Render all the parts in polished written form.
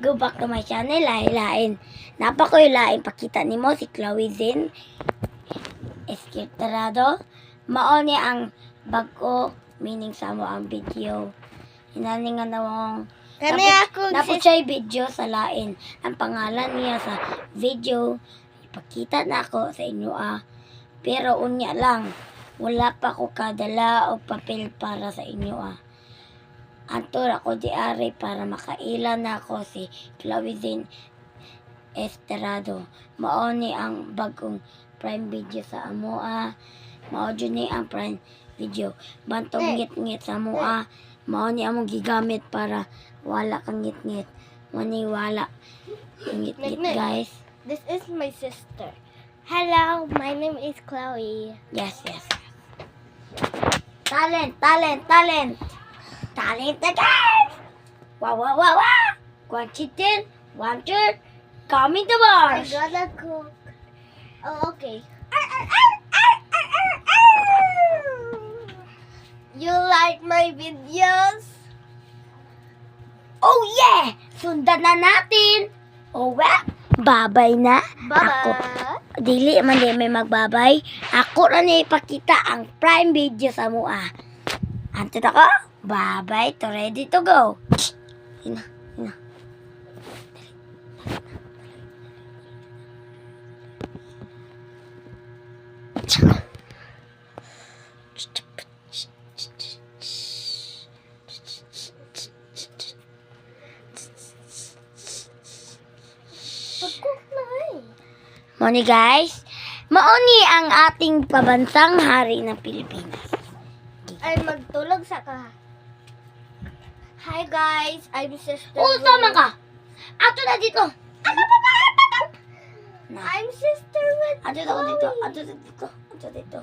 Go back to my channel, lain-lain. Napakoy lain, pakita nimo si Chloe Zin Esquertarado. Mao ni ang bago meaning sa mo ang video. Hinani nga nawong Kani ako Napot siya video sa lain. Ang pangalan niya sa video, ipakita na ako sa inyo Pero unya lang, wala pa ko kadala o papel para sa inyo Antor ako di ari para makailan na ako si Chloe Zin Esquertarado. Mao ni ang bagong prime video sa amo Mao dyan ni ang prime video. Bantong ngit-ngit sa amo Mao ni among gigamit para wala kang ngit-ngit. Maniwala ngit-ngit, guys. This is my sister. Hello, my name is Chloe. Yes. Talent. Talent na, guys! Wow. One chicken, one shirt, coming to I'm bars. gonna cook. Oh, okay. You like my videos? Oh yeah! Sundan na natin! Oh well, babay na. Ako, Bye-bye. dili man di may magbabay. Ako na ni ipakita ang prime video sa mua. Anto na ko? Bye-bye to ready to go. Ina. Pagkuk na Moni guys, mauni ang ating pabansang hari ng Pilipinas. Ay, magtulog sa ka. Hi guys, I'm sister. Sama ka! Ato na dito! I'm sister with Ato na dito! Ato dito!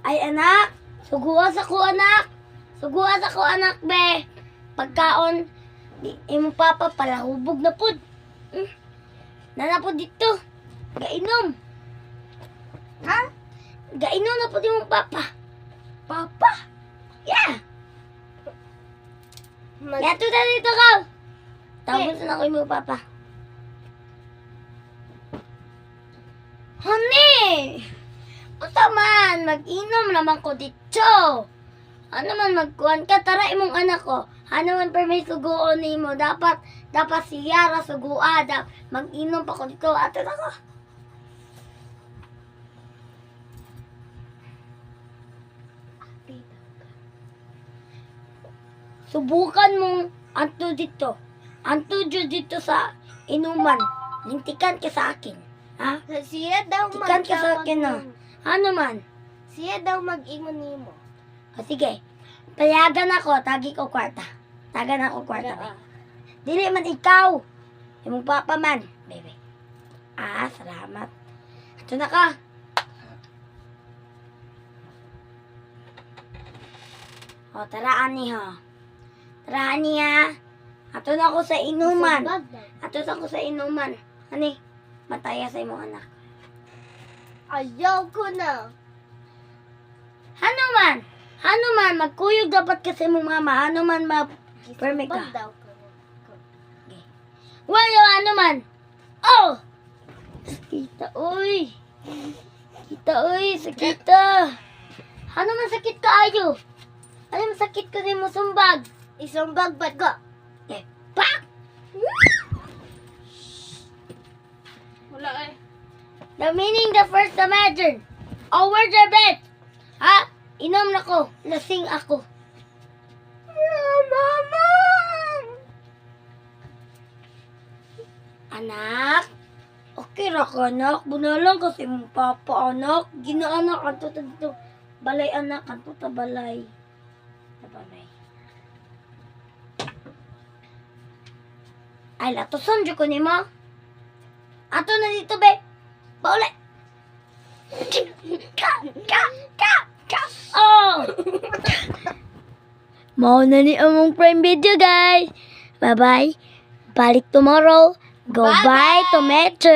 Ay anak! Suguas ako anak! Suguas ako anak be! Pagkaon, imo papa pala hubog na pud. Nanapod dito. Gainom. Ha? Gainom na pud imong papa. Papa? Yeah. Yato na dito ka. Tawag na ako imong papa. Honey! Unsa man, mag-inom naman ko dito. Ano man magkuhan ka, tara imong anak ko. Ano man permis suguon nimo, dapat siya ra sugua, mag-inom pa ko dito. Ato na ko. Subukan mong anto dito. Anto dito sa inuman. Lintikan ka sa akin. Ha? Siya daw Tikan ka sa akin na. Ano man? Siya daw mag-ingon nimo. O sige. Payagan ako, tagi ko kwarta. Tagan ako kwarta. Dili man ikaw. Yung papa man. Baby. Salamat. Ito na ka. O, tara ani ha. Tara ani ha. Ato na ako sa inuman. Ato na ako sa inuman. Ani, mataya sa imong anak. Ayaw ko na. Ano man, magkuyog dapat kasi mong mama. Ano man permit ka. Daw ko. Wala, ano man. Oh! Kita, uy. Sakita. Ano man sakit ka ayo? Ano man sakit ka din mo sumbag? Isumbag ba't ko? Pak! Wala eh. The meaning, the first, the matter. Over the bed. Ha? Inom na ko. Lasing ako. Mama! Anak? Okay ra ka, anak. Bunalang kasi mong papa, anak. Ginaanak, kanto ta dito. Balay, anak. Kanto ta balay. Balay. Ay, latosan dyan ko ni mo. Ato na dito, be. Bauli. Ka. Oh! Mao na ni among prime video, guys. Bye-bye. Balik tomorrow. Go buy tomato.